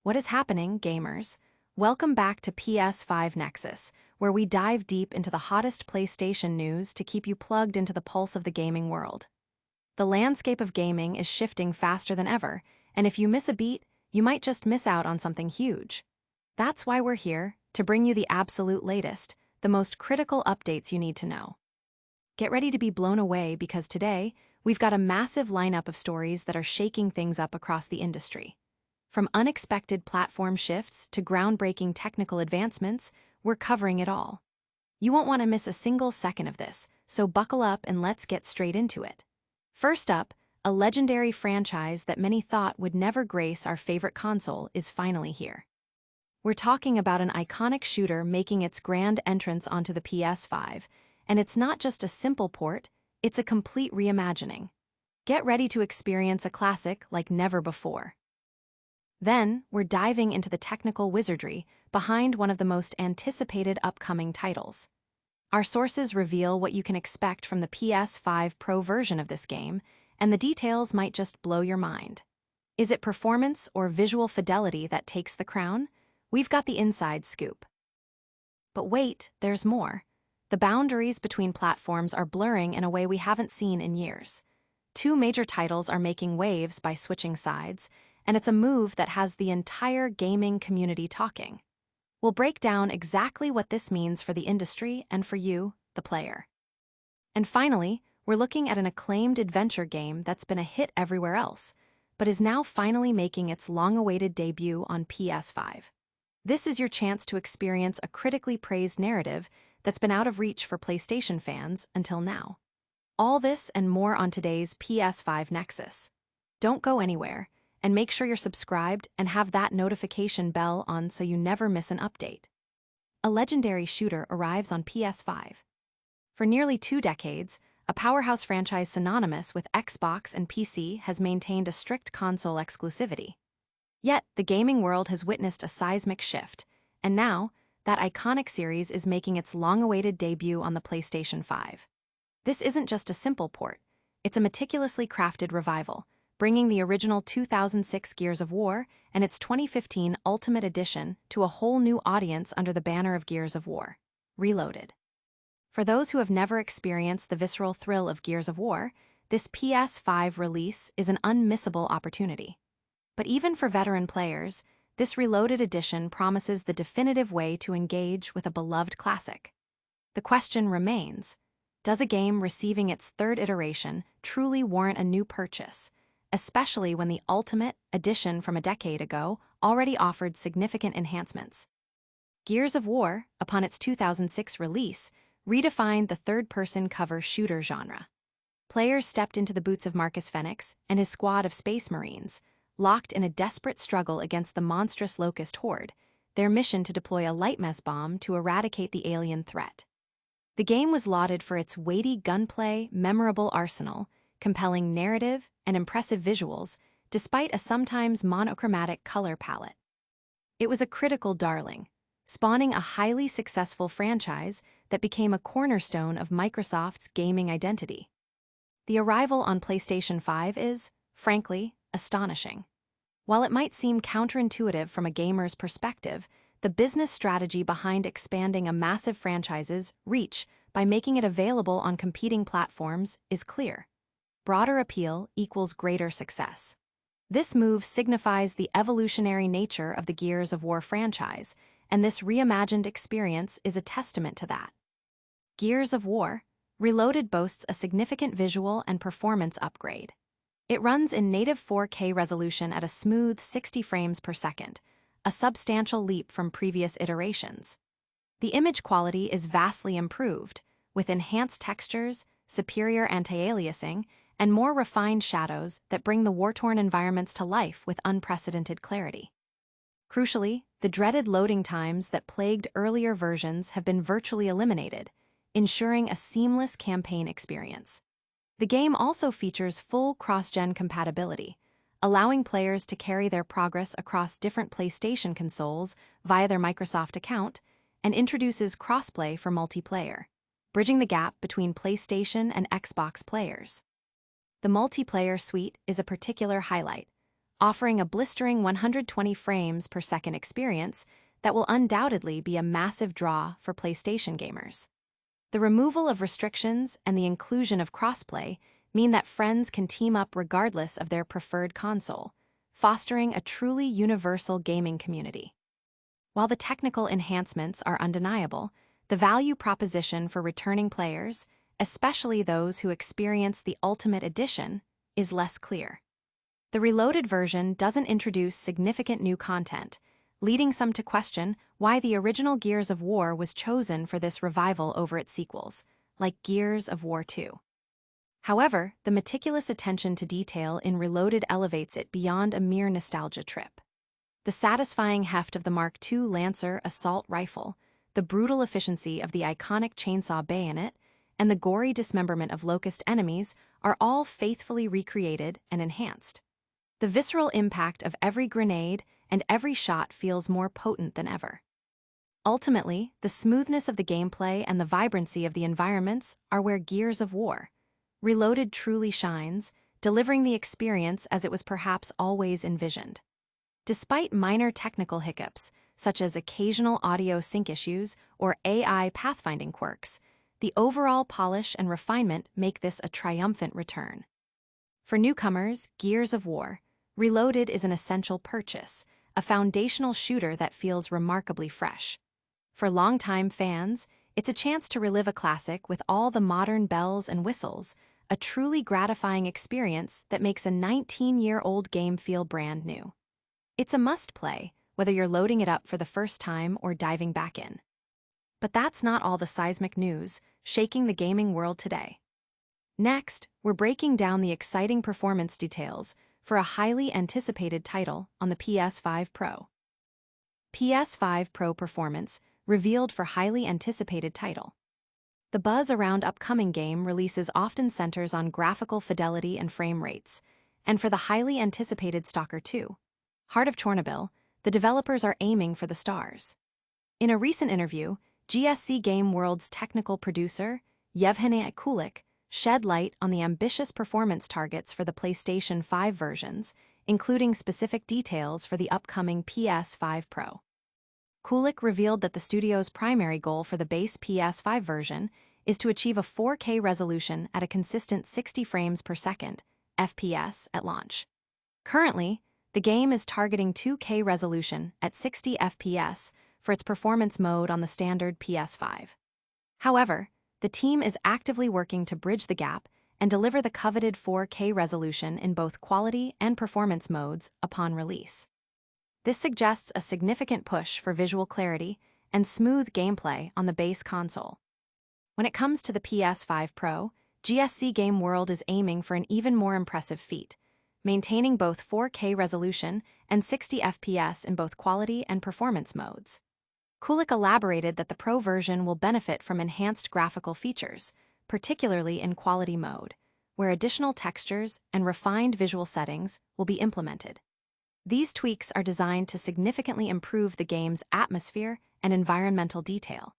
What is happening, gamers? Welcome back to PS5 Nexus, where we dive deep into the hottest PlayStation news to keep you plugged into the pulse of the gaming world. The landscape of gaming is shifting faster than ever, and if you miss a beat, you might just miss out on something huge. That's why we're here, to bring you the absolute latest, the most critical updates you need to know. Get ready to be blown away because today, we've got a massive lineup of stories that are shaking things up across the industry. From unexpected platform shifts to groundbreaking technical advancements, we're covering it all. You won't want to miss a single second of this, so buckle up and let's get straight into it. First up, a legendary franchise that many thought would never grace our favorite console is finally here. We're talking about an iconic shooter making its grand entrance onto the PS5, and it's not just a simple port, it's a complete reimagining. Get ready to experience a classic like never before. Then, we're diving into the technical wizardry behind one of the most anticipated upcoming titles. Our sources reveal what you can expect from the PS5 Pro version of this game, and the details might just blow your mind. Is it performance or visual fidelity that takes the crown? We've got the inside scoop. But wait, there's more. The boundaries between platforms are blurring in a way we haven't seen in years. Two major titles are making waves by switching sides, and it's a move that has the entire gaming community talking. We'll break down exactly what this means for the industry and for you, the player. And finally, we're looking at an acclaimed adventure game that's been a hit everywhere else, but is now finally making its long-awaited debut on PS5. This is your chance to experience a critically praised narrative that's been out of reach for PlayStation fans until now. All this and more on today's PS5 Nexus. Don't go anywhere, and make sure you're subscribed and have that notification bell on so you never miss an update. A legendary shooter arrives on PS5. For nearly 2 decades, a powerhouse franchise synonymous with Xbox and PC has maintained a strict console exclusivity. Yet, the gaming world has witnessed a seismic shift, and now, that iconic series is making its long-awaited debut on the PlayStation 5. This isn't just a simple port, it's a meticulously crafted revival, bringing the original 2006 Gears of War and its 2015 Ultimate Edition to a whole new audience under the banner of Gears of War, Reloaded. For those who have never experienced the visceral thrill of Gears of War, this PS5 release is an unmissable opportunity. But even for veteran players, this Reloaded edition promises the definitive way to engage with a beloved classic. The question remains, does a game receiving its third iteration truly warrant a new purchase, especially when the Ultimate Edition from a decade ago already offered significant enhancements? Gears of War, upon its 2006 release, redefined the third-person cover shooter genre. Players stepped into the boots of Marcus Fenix and his squad of Space Marines, locked in a desperate struggle against the monstrous Locust Horde, their mission to deploy a lightmess bomb to eradicate the alien threat. The game was lauded for its weighty gunplay, memorable arsenal, compelling narrative, and impressive visuals, despite a sometimes monochromatic color palette. It was a critical darling, spawning a highly successful franchise that became a cornerstone of Microsoft's gaming identity. The arrival on PlayStation 5 is, frankly, astonishing. While it might seem counterintuitive from a gamer's perspective, the business strategy behind expanding a massive franchise's reach by making it available on competing platforms is clear. Broader appeal equals greater success. This move signifies the evolutionary nature of the Gears of War franchise, and this reimagined experience is a testament to that. Gears of War Reloaded boasts a significant visual and performance upgrade. It runs in native 4K resolution at a smooth 60 frames per second, a substantial leap from previous iterations. The image quality is vastly improved, with enhanced textures, superior anti-aliasing, and more refined shadows that bring the war-torn environments to life with unprecedented clarity. Crucially, the dreaded loading times that plagued earlier versions have been virtually eliminated, ensuring a seamless campaign experience. The game also features full cross-gen compatibility, allowing players to carry their progress across different PlayStation consoles via their Microsoft account, and introduces crossplay for multiplayer, bridging the gap between PlayStation and Xbox players. The multiplayer suite is a particular highlight, offering a blistering 120 frames per second experience that will undoubtedly be a massive draw for PlayStation gamers. The removal of restrictions and the inclusion of crossplay mean that friends can team up regardless of their preferred console, fostering a truly universal gaming community. While the technical enhancements are undeniable, the value proposition for returning players, especially those who experience the Ultimate Edition, is less clear. The reloaded version doesn't introduce significant new content, leading some to question why the original Gears of War was chosen for this revival over its sequels, like Gears of War 2. However, the meticulous attention to detail in Reloaded elevates it beyond a mere nostalgia trip. The satisfying heft of the Mark II Lancer assault rifle, the brutal efficiency of the iconic chainsaw bayonet, and the gory dismemberment of Locust enemies are all faithfully recreated and enhanced. The visceral impact of every grenade and every shot feels more potent than ever. Ultimately, the smoothness of the gameplay and the vibrancy of the environments are where Gears of War Reloaded truly shines, delivering the experience as it was perhaps always envisioned. Despite minor technical hiccups, such as occasional audio sync issues or AI pathfinding quirks, the overall polish and refinement make this a triumphant return. For newcomers, Gears of War Reloaded is an essential purchase, a foundational shooter that feels remarkably fresh. For longtime fans, it's a chance to relive a classic with all the modern bells and whistles, a truly gratifying experience that makes a 19-year-old game feel brand new. It's a must-play, whether you're loading it up for the first time or diving back in. But that's not all the seismic news shaking the gaming world today. Next, we're breaking down the exciting performance details for a highly anticipated title on the PS5 Pro. PS5 Pro performance revealed for highly anticipated title. The buzz around upcoming game releases often centers on graphical fidelity and frame rates, and for the highly anticipated Stalker 2, Heart of Chernobyl, the developers are aiming for the stars. In a recent interview, GSC Game World's technical producer, Yevgeny Kulik, shed light on the ambitious performance targets for the PlayStation 5 versions, including specific details for the upcoming PS5 Pro. Kulik revealed that the studio's primary goal for the base PS5 version is to achieve a 4K resolution at a consistent 60 frames per second, FPS, at launch. Currently, the game is targeting 2K resolution at 60 FPS for its performance mode on the standard PS5. However, the team is actively working to bridge the gap and deliver the coveted 4K resolution in both quality and performance modes upon release. This suggests a significant push for visual clarity and smooth gameplay on the base console. When it comes to the PS5 Pro, GSC Game World is aiming for an even more impressive feat, maintaining both 4K resolution and 60 FPS in both quality and performance modes. Kulik elaborated that the Pro version will benefit from enhanced graphical features, particularly in quality mode, where additional textures and refined visual settings will be implemented. These tweaks are designed to significantly improve the game's atmosphere and environmental detail.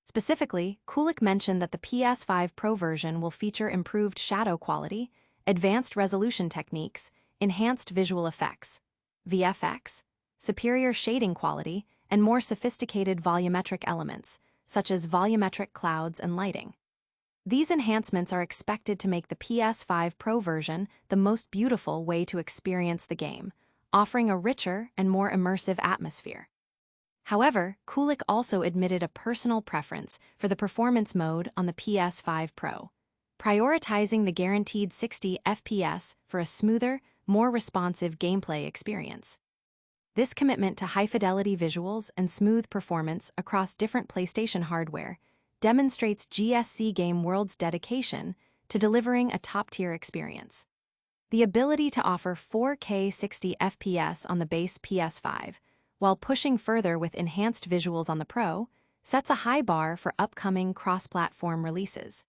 Specifically, Kulik mentioned that the PS5 Pro version will feature improved shadow quality, advanced resolution techniques, enhanced visual effects, VFX, superior shading quality, and more sophisticated volumetric elements, such as volumetric clouds and lighting. These enhancements are expected to make the PS5 Pro version the most beautiful way to experience the game, offering a richer and more immersive atmosphere. However, Kulik also admitted a personal preference for the performance mode on the PS5 Pro, prioritizing the guaranteed 60 FPS for a smoother, more responsive gameplay experience. This commitment to high-fidelity visuals and smooth performance across different PlayStation hardware demonstrates GSC Game World's dedication to delivering a top-tier experience. The ability to offer 4K 60 FPS on the base PS5, while pushing further with enhanced visuals on the Pro, sets a high bar for upcoming cross-platform releases.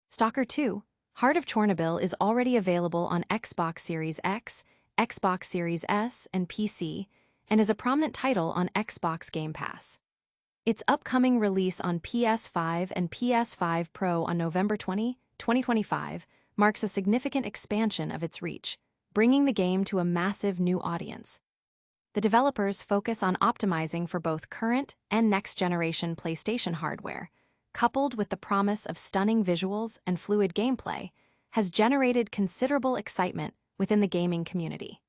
Stalker 2, Heart of Chernobyl is already available on Xbox Series X, Xbox Series S, and PC, and is a prominent title on Xbox Game Pass. Its upcoming release on PS5 and PS5 Pro on November 20, 2025, marks a significant expansion of its reach, bringing the game to a massive new audience. The developers focus on optimizing for both current and next-generation PlayStation hardware, coupled with the promise of stunning visuals and fluid gameplay, has generated considerable excitement within the gaming community.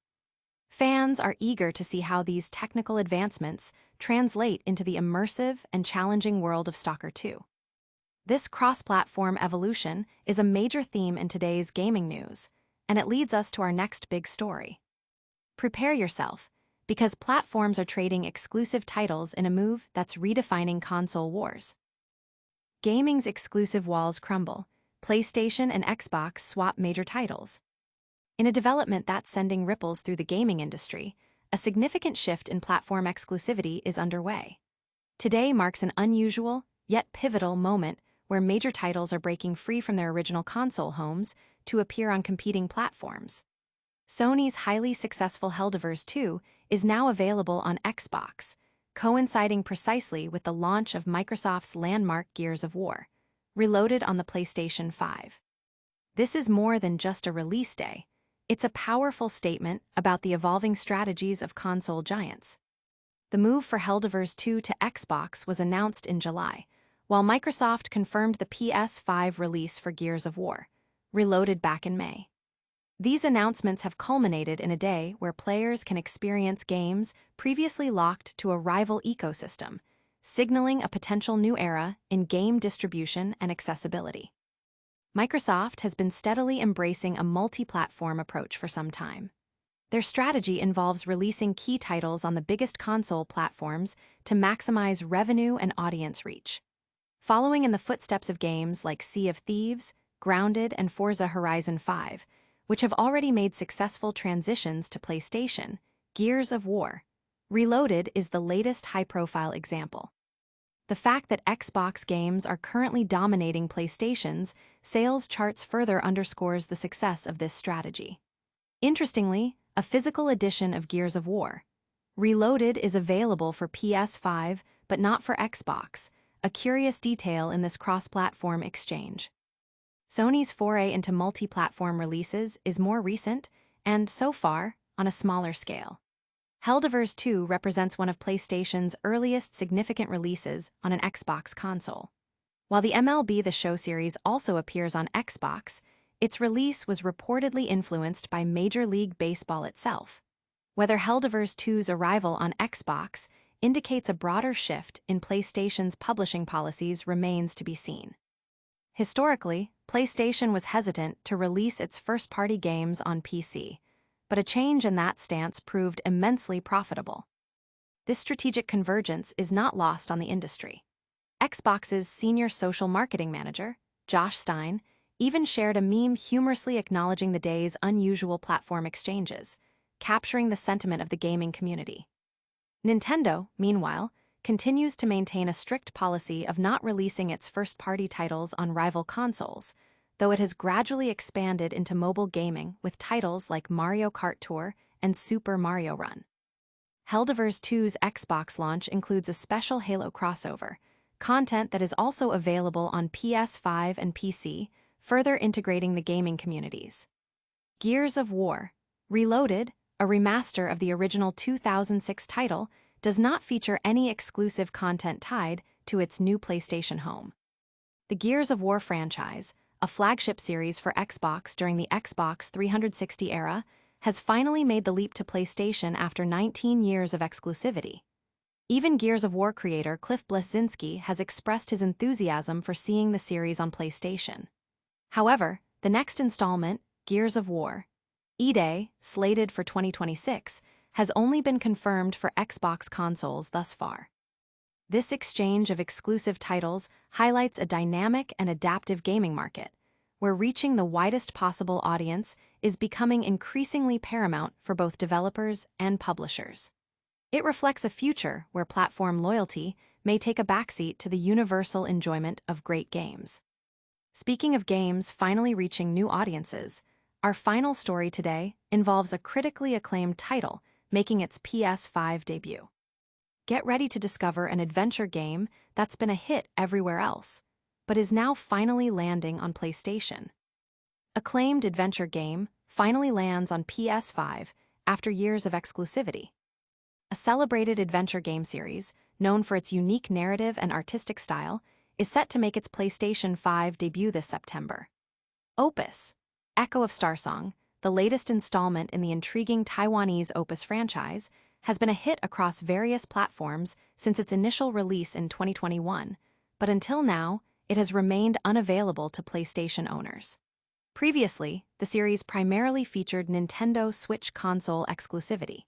Fans are eager to see how these technical advancements translate into the immersive and challenging world of Stalker 2. This cross-platform evolution is a major theme in today's gaming news, and it leads us to our next big story. Prepare yourself, because platforms are trading exclusive titles in a move that's redefining console wars. Gaming's exclusive walls crumble. PlayStation and Xbox swap major titles. In a development that's sending ripples through the gaming industry, a significant shift in platform exclusivity is underway. Today marks an unusual, yet pivotal moment where major titles are breaking free from their original console homes to appear on competing platforms. Sony's highly successful Helldivers 2 is now available on Xbox, coinciding precisely with the launch of Microsoft's landmark Gears of War, Reloaded on the PlayStation 5. This is more than just a release day. It's a powerful statement about the evolving strategies of console giants. The move for Helldivers 2 to Xbox was announced in July, while Microsoft confirmed the PS5 release for Gears of War, Reloaded back in May. These announcements have culminated in a day where players can experience games previously locked to a rival ecosystem, signaling a potential new era in game distribution and accessibility. Microsoft has been steadily embracing a multi-platform approach for some time. Their strategy involves releasing key titles on the biggest console platforms to maximize revenue and audience reach. Following in the footsteps of games like Sea of Thieves, Grounded, and Forza Horizon 5, which have already made successful transitions to PlayStation, Gears of War, Reloaded is the latest high-profile example. The fact that Xbox games are currently dominating PlayStation's sales charts further underscores the success of this strategy. Interestingly, a physical edition of Gears of War, Reloaded, is available for PS5 but not for Xbox, a curious detail in this cross-platform exchange. Sony's foray into multi-platform releases is more recent and, so far, on a smaller scale. Helldivers 2 represents one of PlayStation's earliest significant releases on an Xbox console. While the MLB The Show series also appears on Xbox, its release was reportedly influenced by Major League Baseball itself. Whether Helldivers 2's arrival on Xbox indicates a broader shift in PlayStation's publishing policies remains to be seen. Historically, PlayStation was hesitant to release its first-party games on PC, but a change in that stance proved immensely profitable. This strategic convergence is not lost on the industry. Xbox's senior social marketing manager, Josh Stein, even shared a meme humorously acknowledging the day's unusual platform exchanges, capturing the sentiment of the gaming community. Nintendo, meanwhile, continues to maintain a strict policy of not releasing its first-party titles on rival consoles, though it has gradually expanded into mobile gaming with titles like Mario Kart Tour and Super Mario Run. Helldivers 2's Xbox launch includes a special Halo crossover, content that is also available on PS5 and PC, further integrating the gaming communities. Gears of War, Reloaded, a remaster of the original 2006 title, does not feature any exclusive content tied to its new PlayStation home. The Gears of War franchise, a flagship series for Xbox during the Xbox 360 era, has finally made the leap to PlayStation after 19 years of exclusivity. Even Gears of War creator Cliff Bleszinski has expressed his enthusiasm for seeing the series on PlayStation. However, the next installment, Gears of War, E-Day, slated for 2026, has only been confirmed for Xbox consoles thus far. This exchange of exclusive titles highlights a dynamic and adaptive gaming market, where reaching the widest possible audience is becoming increasingly paramount for both developers and publishers. It reflects a future where platform loyalty may take a backseat to the universal enjoyment of great games. Speaking of games finally reaching new audiences, our final story today involves a critically acclaimed title making its PS5 debut. Get ready to discover an adventure game that's been a hit everywhere else, but is now finally landing on PlayStation. Acclaimed adventure game, finally lands on PS5 after years of exclusivity. A celebrated adventure game series, known for its unique narrative and artistic style, is set to make its PlayStation 5 debut this September. Opus, Echo of Starsong, the latest installment in the intriguing Taiwanese Opus franchise, has been a hit across various platforms since its initial release in 2021, but until now, it has remained unavailable to PlayStation owners. Previously, the series primarily featured Nintendo Switch console exclusivity.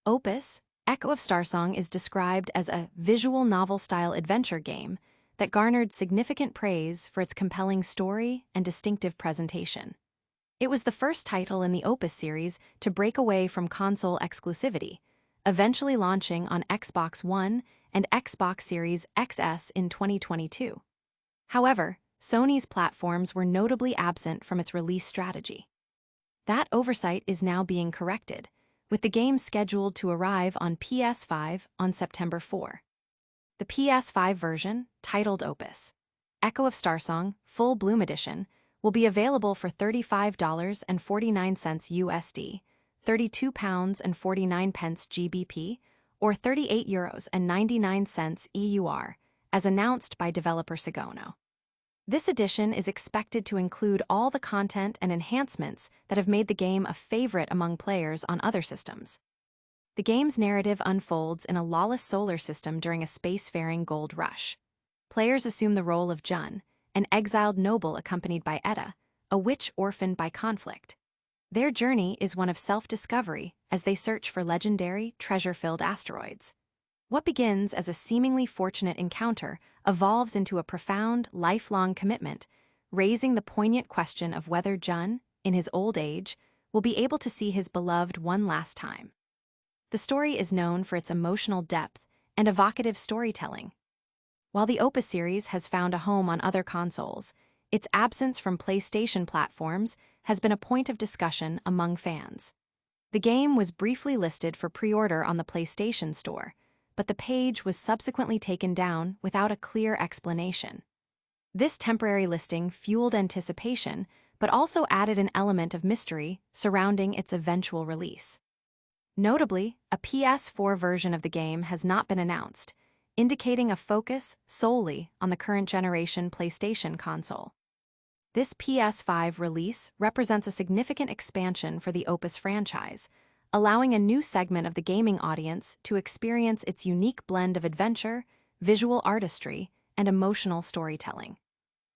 Opus, Echo of Starsong is described as a visual novel-style adventure game that garnered significant praise for its compelling story and distinctive presentation. It was the first title in the Opus series to break away from console exclusivity, eventually launching on Xbox One and Xbox Series XS in 2022. However, Sony's platforms were notably absent from its release strategy. That oversight is now being corrected, with the game scheduled to arrive on PS5 on September 4. The PS5 version, titled Opus, Echo of Starsong Full Bloom Edition, will be available for $35.49 USD, £32.49 GBP, or €38.99 EUR, as announced by developer Sigono. This edition is expected to include all the content and enhancements that have made the game a favorite among players on other systems. The game's narrative unfolds in a lawless solar system during a spacefaring gold rush. Players assume the role of Jun, an exiled noble accompanied by Etta, a witch orphaned by conflict. Their journey is one of self-discovery as they search for legendary, treasure-filled asteroids. What begins as a seemingly fortunate encounter evolves into a profound, lifelong commitment, raising the poignant question of whether Jun, in his old age, will be able to see his beloved one last time. The story is known for its emotional depth and evocative storytelling. While the Opus series has found a home on other consoles, its absence from PlayStation platforms has been a point of discussion among fans. The game was briefly listed for pre-order on the PlayStation Store, but the page was subsequently taken down without a clear explanation. This temporary listing fueled anticipation, but also added an element of mystery surrounding its eventual release. Notably, a PS4 version of the game has not been announced, indicating a focus solely on the current generation PlayStation console. This PS5 release represents a significant expansion for the Opus franchise, allowing a new segment of the gaming audience to experience its unique blend of adventure, visual artistry, and emotional storytelling.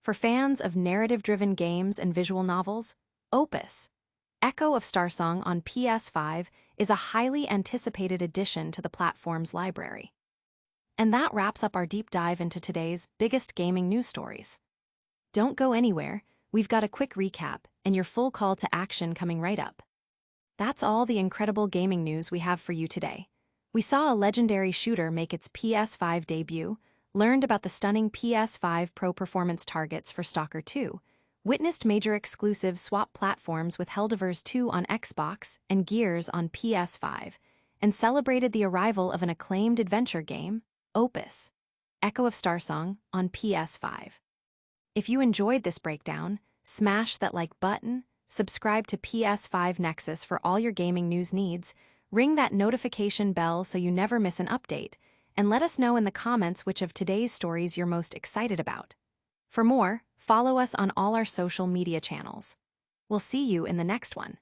For fans of narrative-driven games and visual novels, Opus, Echo of Starsong on PS5 is a highly anticipated addition to the platform's library. And that wraps up our deep dive into today's biggest gaming news stories. Don't go anywhere, we've got a quick recap and your full call to action coming right up. That's all the incredible gaming news we have for you today. We saw a legendary shooter make its PS5 debut, learned about the stunning PS5 Pro performance targets for Stalker 2, witnessed major exclusive swap platforms with Helldivers 2 on Xbox and Gears on PS5, and celebrated the arrival of an acclaimed adventure game, Opus, Echo of Starsong, on PS5. If you enjoyed this breakdown, smash that like button, subscribe to PS5 Nexus for all your gaming news needs, ring that notification bell so you never miss an update, and let us know in the comments which of today's stories you're most excited about. For more, follow us on all our social media channels. We'll see you in the next one.